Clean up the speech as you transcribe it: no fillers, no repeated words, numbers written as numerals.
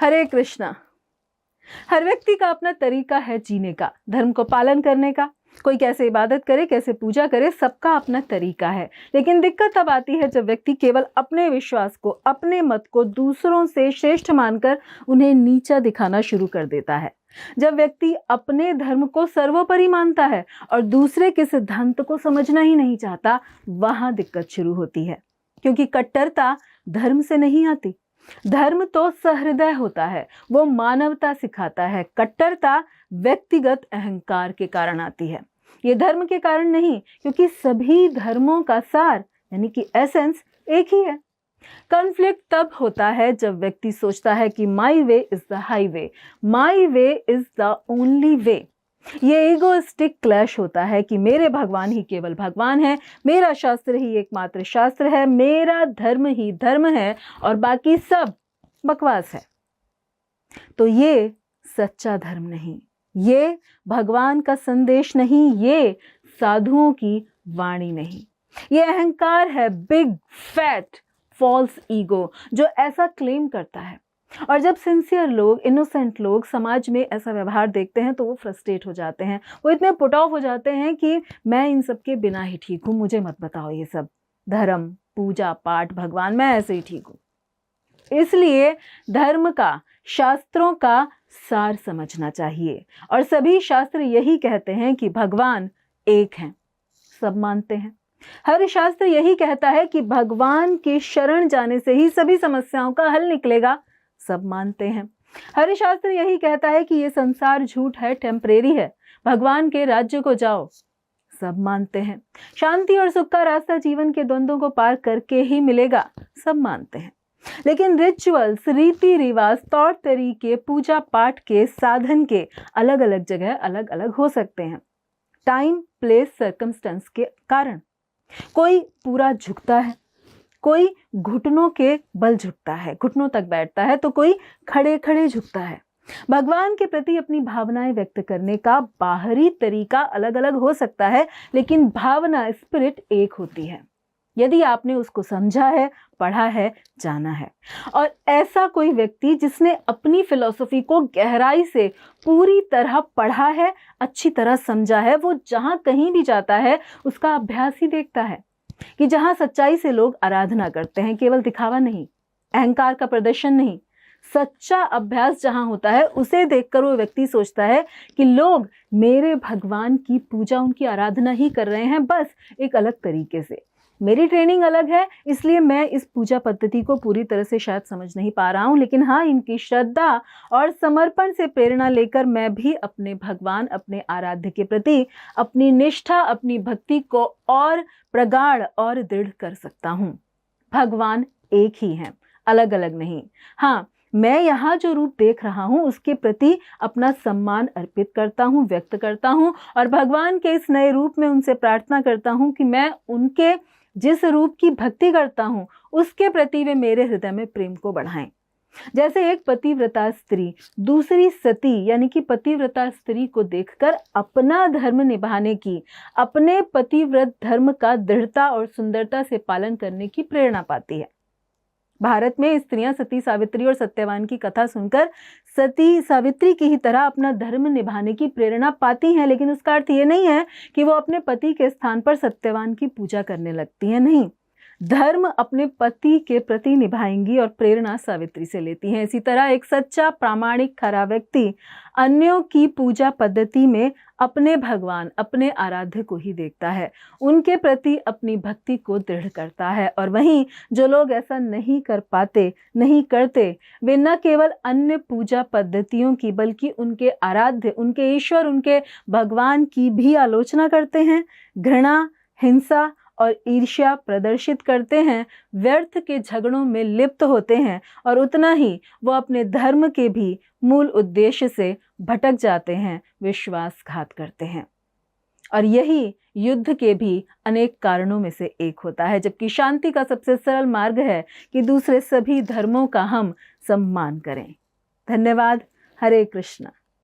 हरे कृष्णा। हर व्यक्ति का अपना तरीका है जीने का, धर्म को पालन करने का। कोई कैसे इबादत करे, कैसे पूजा करे, सबका अपना तरीका है। लेकिन दिक्कत तब आती है जब व्यक्ति केवल अपने विश्वास को, अपने मत को दूसरों से श्रेष्ठ मानकर उन्हें नीचा दिखाना शुरू कर देता है। जब व्यक्ति अपने धर्म को सर्वोपरि मानता है और दूसरे के सिद्धांत को समझना ही नहीं चाहता, वहां दिक्कत शुरू होती है। क्योंकि कट्टरता धर्म से नहीं आती। धर्म तो सहृदय होता है, वो मानवता सिखाता है। कट्टरता व्यक्तिगत अहंकार के कारण आती है। ये धर्म के कारण नहीं, क्योंकि सभी धर्मों का सार यानी कि एसेंस एक ही है। कॉन्फ्लिक्ट तब होता है जब व्यक्ति सोचता है कि my way is the highway, my way is the only way. ये ईगोइस्टिक क्लैश होता है कि मेरे भगवान ही केवल भगवान है, मेरा शास्त्र ही एकमात्र शास्त्र है, मेरा धर्म ही धर्म है और बाकी सब बकवास है। तो ये सच्चा धर्म नहीं, ये भगवान का संदेश नहीं, ये साधुओं की वाणी नहीं। ये अहंकार है, बिग फैट फॉल्स ईगो, जो ऐसा क्लेम करता है। और जब सिंसियर लोग, इनोसेंट लोग समाज में ऐसा व्यवहार देखते हैं तो वो फ्रस्ट्रेट हो जाते हैं, वो इतने पुट ऑफ हो जाते हैं कि मैं इन सब के बिना ही ठीक हूं, मुझे मत बताओ ये सब धर्म, पूजा पाठ, भगवान, मैं ऐसे ही ठीक हूं। इसलिए धर्म का, शास्त्रों का सार समझना चाहिए। और सभी शास्त्र यही कहते हैं कि भगवान एक हैं, सब मानते हैं। हर शास्त्र यही कहता है कि भगवान के शरण जाने से ही सभी समस्याओं का हल निकलेगा, सब मानते हैं। हर शास्त्र यही कहता है कि ये संसार झूठ है, टेम्परेरी है, भगवान के राज्य को जाओ, सब मानते हैं। शांति और सुख का रास्ता जीवन के द्वंद्वों को पार करके ही मिलेगा, सब मानते हैं। लेकिन रिचुअल्स, रीति रिवाज, तौर तरीके, पूजा पाठ के साधन के अलग अलग जगह अलग अलग हो सकते हैं, टाइम, प्लेस, सर्कमस्टेंस के कारण। कोई पूरा झुकता है, कोई घुटनों के बल झुकता है, घुटनों तक बैठता है, तो कोई खड़े खड़े झुकता है। भगवान के प्रति अपनी भावनाएं व्यक्त करने का बाहरी तरीका अलग अलग हो सकता है, लेकिन भावना, स्पिरिट एक होती है यदि आपने उसको समझा है, पढ़ा है, जाना है। और ऐसा कोई व्यक्ति जिसने अपनी फिलॉसफी को गहराई से पूरी तरह पढ़ा है, अच्छी तरह समझा है, वो जहां कहीं भी जाता है उसका अभ्यास ही देखता है कि जहां सच्चाई से लोग आराधना करते हैं, केवल दिखावा नहीं, अहंकार का प्रदर्शन नहीं, सच्चा अभ्यास जहां होता है, उसे देखकर वो व्यक्ति सोचता है कि लोग मेरे भगवान की पूजा, उनकी आराधना ही कर रहे हैं, बस एक अलग तरीके से। मेरी ट्रेनिंग अलग है, इसलिए मैं इस पूजा पद्धति को पूरी तरह से शायद समझ नहीं पा रहा हूं, लेकिन हाँ, इनकी श्रद्धा और समर्पण से प्रेरणा लेकर मैं भी अपने भगवान, अपने आराध्य के प्रति अपनी निष्ठा, अपनी भक्ति को और प्रगाढ़ और दृढ़ कर सकता हूं। भगवान एक ही हैं, अलग अलग नहीं। हाँ, मैं यहाँ जो रूप देख रहा हूँ उसके प्रति अपना सम्मान अर्पित करता हूँ, व्यक्त करता हूँ, और भगवान के इस नए रूप में उनसे प्रार्थना करता हूँ कि मैं उनके जिस रूप की भक्ति करता हूँ उसके प्रति वे मेरे हृदय में प्रेम को बढ़ाएं। जैसे एक पतिव्रता स्त्री दूसरी सती यानी कि पतिव्रता स्त्री को देखकर अपना धर्म निभाने की, अपने पतिव्रत धर्म का दृढ़ता और सुंदरता से पालन करने की प्रेरणा पाती है। भारत में स्त्रियां सती सावित्री और सत्यवान की कथा सुनकर सती सावित्री की ही तरह अपना धर्म निभाने की प्रेरणा पाती हैं, लेकिन उसका अर्थ ये नहीं है कि वो अपने पति के स्थान पर सत्यवान की पूजा करने लगती हैं। नहीं, धर्म अपने पति के प्रति निभाएंगी और प्रेरणा सावित्री से लेती हैं। इसी तरह एक सच्चा, प्रामाणिक, खरा व्यक्ति अन्यों की पूजा पद्धति में अपने भगवान, अपने आराध्य को ही देखता है, उनके प्रति अपनी भक्ति को दृढ़ करता है। और वहीं जो लोग ऐसा नहीं कर पाते, नहीं करते, वे न केवल अन्य पूजा पद्धतियों की बल्कि उनके आराध्य, उनके ईश्वर, उनके भगवान की भी आलोचना करते हैं, घृणा, हिंसा और ईर्ष्या प्रदर्शित करते हैं, व्यर्थ के झगड़ों में लिप्त होते हैं, और उतना ही वो अपने धर्म के भी मूल उद्देश्य से भटक जाते हैं, विश्वासघात करते हैं। और यही युद्ध के भी अनेक कारणों में से एक होता है, जबकि शांति का सबसे सरल मार्ग है कि दूसरे सभी धर्मों का हम सम्मान करें। धन्यवाद। हरे कृष्णा।